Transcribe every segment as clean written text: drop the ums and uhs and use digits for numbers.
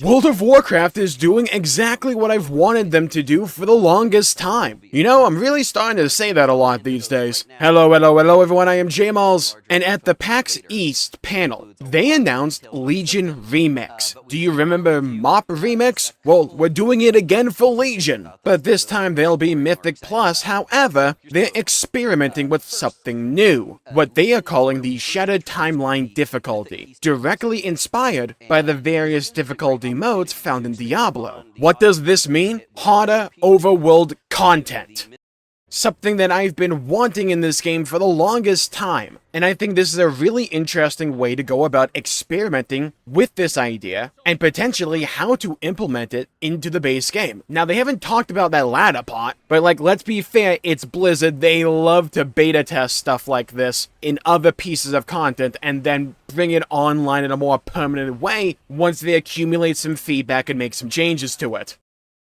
World of Warcraft is doing exactly what I've wanted them to do for the longest time. You know, I'm really starting to say that a lot these days. Hello everyone, I am Jmulls, and at the Pax East Panel, they announced Legion Remix. Do you remember MOP Remix? Well, we're doing it again for Legion, but this time they'll be Mythic Plus. However, they're experimenting with something new, what they are calling the Shattered Timeline difficulty, directly inspired by the various difficulty modes found in Diablo. What does this mean? Harder overworld content. Something that I've been wanting in this game for the longest time, and I think this is a really interesting way to go about experimenting with this idea and potentially how to implement it into the base game. Now, they haven't talked about that latter part, but let's be fair, it's Blizzard. They love to beta test stuff like this in other pieces of content and then bring it online in a more permanent way once they accumulate some feedback and make some changes to it.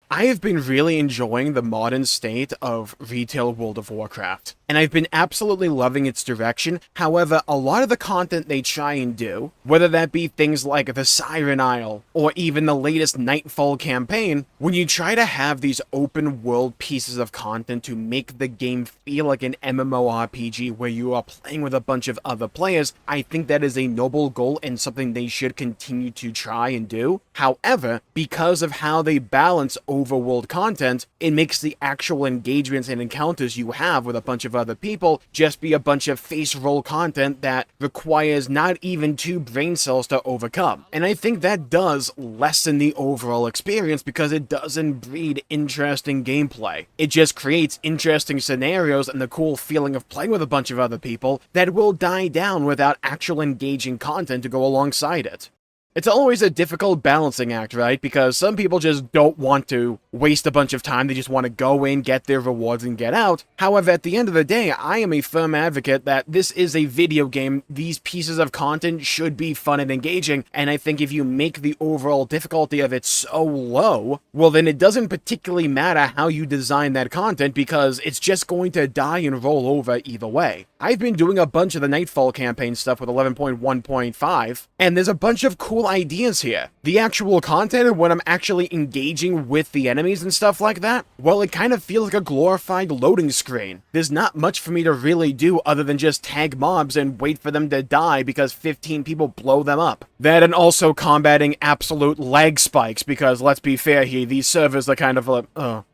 I have been really enjoying the modern state of retail World of Warcraft, and I've been absolutely loving its direction. However, a lot of the content they try and do, whether that be things like the Siren Isle, or even the latest Nightfall campaign, when you try to have these open world pieces of content to make the game feel like an MMORPG where you are playing with a bunch of other players, I think that is a noble goal and something they should continue to try and do. However, because of how they balance overworld content, it makes the actual engagements and encounters you have with a bunch of other people just be a bunch of face roll content that requires not even 2 brain cells to overcome. And I think that does lessen the overall experience because it doesn't breed interesting gameplay. It just creates interesting scenarios and the cool feeling of playing with a bunch of other people that will die down without actual engaging content to go alongside it. It's always a difficult balancing act, right? Because some people just don't want to waste a bunch of time. They just want to go in, get their rewards, and get out. However, at the end of the day, I am a firm advocate that this is a video game. These pieces of content should be fun and engaging. And I think if you make the overall difficulty of it so low, well, then it doesn't particularly matter how you design that content because it's just going to die and roll over either way. I've been doing a bunch of the Nightfall campaign stuff with 11.1.5, and there's a bunch of cool ideas here. The actual content, when I'm actually engaging with the enemies and stuff like that, well, it kind of feels like a glorified loading screen. There's not much for me to really do other than just tag mobs and wait for them to die because 15 people blow them up. That and also combating absolute lag spikes because, let's be fair here, these servers are kind of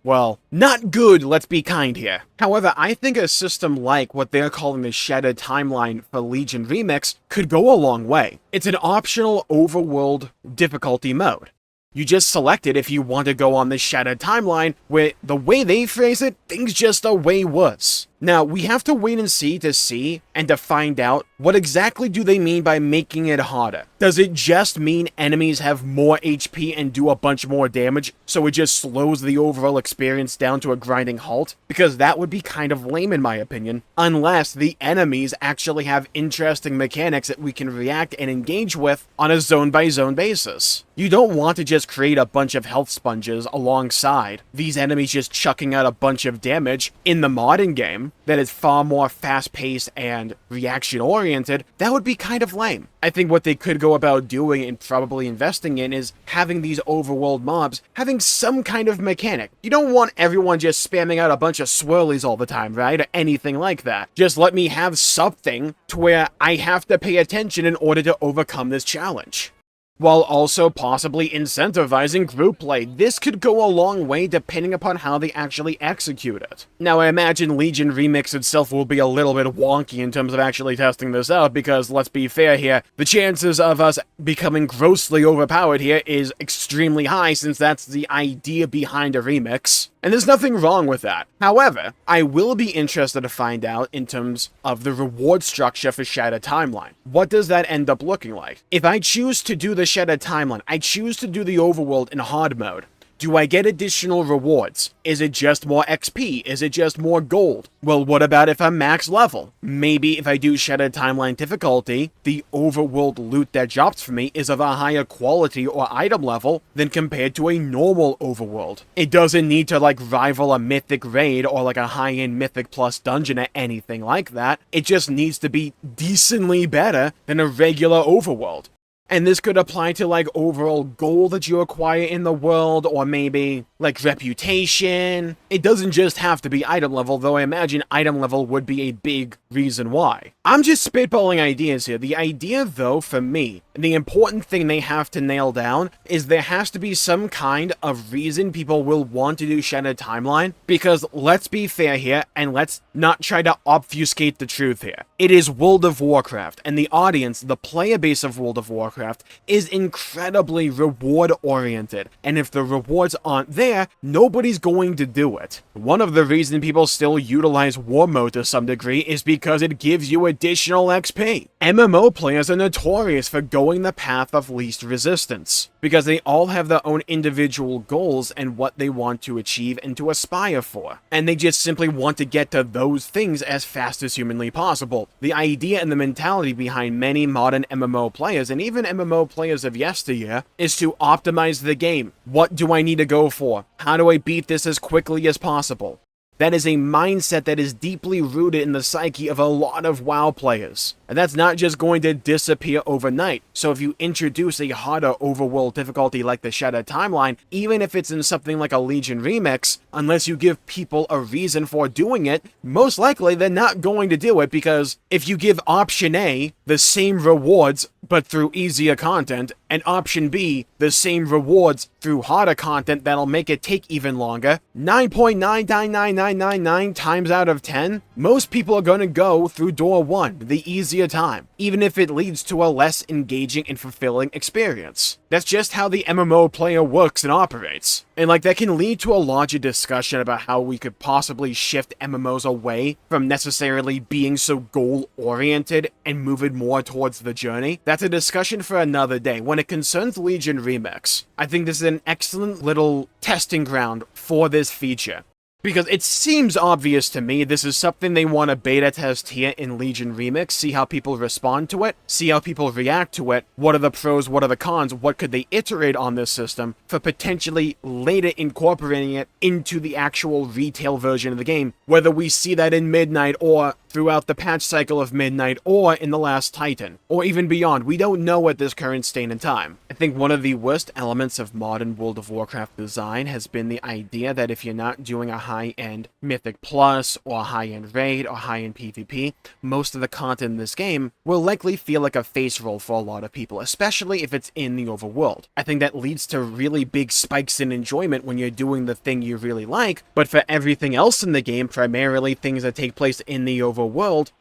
well, not good, let's be kind here. However, I think a system like what they're calling the Shattered Timeline for Legion Remix could go a long way. It's an optional overworld difficulty mode. You just select it if you want to go on the Shattered Timeline, where the way they phrase it, things just are way worse. Now, we have to wait and see and to find out what exactly do they mean by making it harder. Does it just mean enemies have more HP and do a bunch more damage, so it just slows the overall experience down to a grinding halt? Because that would be kind of lame in my opinion, unless the enemies actually have interesting mechanics that we can react and engage with on a zone-by-zone basis. You don't want to just create a bunch of health sponges alongside these enemies just chucking out a bunch of damage in the modern game that is far more fast-paced and reaction-oriented. That would be kind of lame. I think what they could go about doing and probably investing in is having these overworld mobs having some kind of mechanic. You don't want everyone just spamming out a bunch of swirlies all the time, right? Or anything like that. Just let me have something to where I have to pay attention in order to overcome this challenge, while also possibly incentivizing group play. This could go a long way depending upon how they actually execute it. Now, I imagine Legion Remix itself will be a little bit wonky in terms of actually testing this out, because let's be fair here, the chances of us becoming grossly overpowered here is extremely high, since that's the idea behind a remix. And there's nothing wrong with that. However, I will be interested to find out in terms of the reward structure for Shattered Timeline. What does that end up looking like? If I choose to do the Shattered Timeline, I choose to do the overworld in hard mode, do I get additional rewards? Is it just more XP? Is it just more gold? Well, what about if I'm max level? Maybe if I do Shattered Timeline difficulty, the overworld loot that drops for me is of a higher quality or item level than compared to a normal overworld. It doesn't need to rival a mythic raid or a high-end mythic plus dungeon or anything like that. It just needs to be decently better than a regular overworld. And this could apply to like overall gold that you acquire in the world, or maybe like reputation. It doesn't just have to be item level, though I imagine item level would be a big reason why. I'm just spitballing ideas here. The idea though, for me, the important thing they have to nail down is there has to be some kind of reason people will want to do Shattered Timeline, because let's be fair here, and let's not try to obfuscate the truth here. It is World of Warcraft, and the audience, the player base of World of Warcraft, is incredibly reward-oriented, and if the rewards aren't there, nobody's going to do it. One of the reasons people still utilize War Mode to some degree is because it gives you additional XP. MMO players are notorious for going the path of least resistance, because they all have their own individual goals and what they want to achieve and to aspire for, and they just simply want to get to those things as fast as humanly possible. The idea and the mentality behind many modern MMO players, and even MMO players of yesteryear, is to optimize the game. What do I need to go for? How do I beat this as quickly as possible? That is a mindset that is deeply rooted in the psyche of a lot of WoW players. And that's not just going to disappear overnight. So if you introduce a harder overworld difficulty like the Shattered Timeline, even if it's in something like a Legion Remix, unless you give people a reason for doing it, most likely they're not going to do it, because if you give option A the same rewards but through easier content, and option B the same rewards through harder content that'll make it take even longer, 9.999999 times out of 10, most people are going to go through door 1, the easier time, even if it leads to a less engaging and fulfilling experience. That's just how the MMO player works and operates. And like, that can lead to a larger discussion about how we could possibly shift MMOs away from necessarily being so goal-oriented and move it more towards the journey. That's a discussion for another day. When it concerns Legion Remix, I think this is an excellent little testing ground for this feature, because it seems obvious to me this is something they want to beta test here in Legion Remix, see how people respond to it, see how people react to it, what are the pros, what are the cons, what could they iterate on this system for potentially later incorporating it into the actual retail version of the game, whether we see that in Midnight or throughout the patch cycle of Midnight or in the Last Titan, or even beyond. We don't know at this current state in time. I think one of the worst elements of modern World of Warcraft design has been the idea that if you're not doing a high-end Mythic Plus, or high-end Raid, or high-end PvP, most of the content in this game will likely feel like a face roll for a lot of people, especially if it's in the overworld. I think that leads to really big spikes in enjoyment when you're doing the thing you really like, but for everything else in the game, primarily things that take place in the overworld,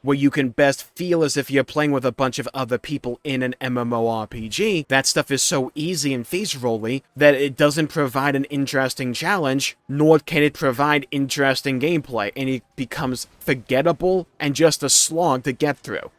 where you can best feel as if you're playing with a bunch of other people in an MMORPG, that stuff is so easy and face-rolly that it doesn't provide an interesting challenge, nor can it provide interesting gameplay, and it becomes forgettable and just a slog to get through.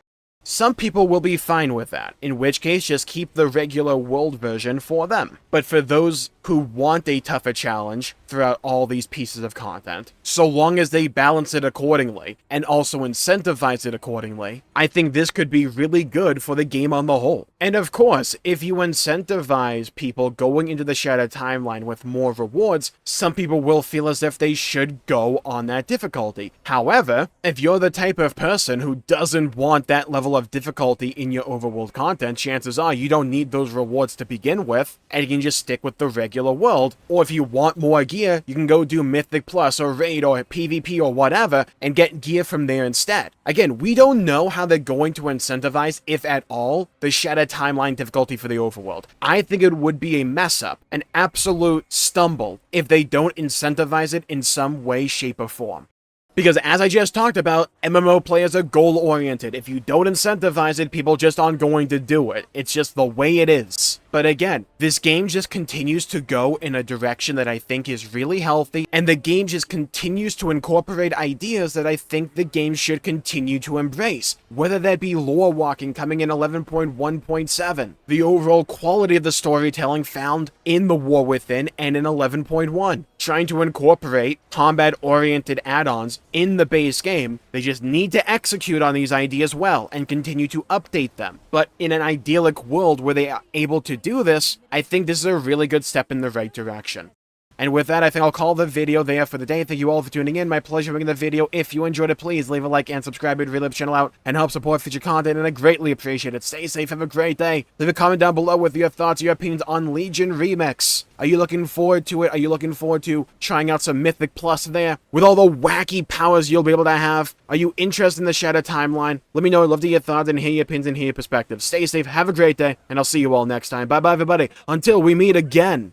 Some people will be fine with that, in which case just keep the regular world version for them. But for those who want a tougher challenge throughout all these pieces of content, so long as they balance it accordingly, and also incentivize it accordingly, I think this could be really good for the game on the whole. And of course, if you incentivize people going into the Shattered Timeline with more rewards, some people will feel as if they should go on that difficulty. However, if you're the type of person who doesn't want that level of difficulty in your overworld content, chances are you don't need those rewards to begin with, and you can just stick with the regular world. Or if you want more gear, you can go do Mythic Plus or Raid or PvP or whatever and get gear from there instead. Again, we don't know how they're going to incentivize, if at all, the Shattered Timeline difficulty for the overworld. I think it would be a mess up, an absolute stumble, if they don't incentivize it in some way, shape, or form. Because as I just talked about, MMO players are goal-oriented. If you don't incentivize it, people just aren't going to do it. It's just the way it is. But again, this game just continues to go in a direction that I think is really healthy, and the game just continues to incorporate ideas that I think the game should continue to embrace. Whether that be lore walking coming in 11.1.7, the overall quality of the storytelling found in the War Within and in 11.1, trying to incorporate combat-oriented add-ons in the base game. They just need to execute on these ideas well and continue to update them. But in an idyllic world where they are able to do this, I think this is a really good step in the right direction. And with that, I think I'll call the video there for the day. Thank you all for tuning in. My pleasure making the video. If you enjoyed it, please leave a like and subscribe. It really helps the channel out and help support future content, and I greatly appreciate it. Stay safe, have a great day. Leave a comment down below with your thoughts, your opinions on Legion Remix. Are you looking forward to it? Are you looking forward to trying out some Mythic Plus there? With all the wacky powers you'll be able to have? Are you interested in the Shadow Timeline? Let me know. I'd love to hear your thoughts and hear your opinions and hear your perspectives. Stay safe, have a great day, and I'll see you all next time. Bye-bye, everybody. Until we meet again.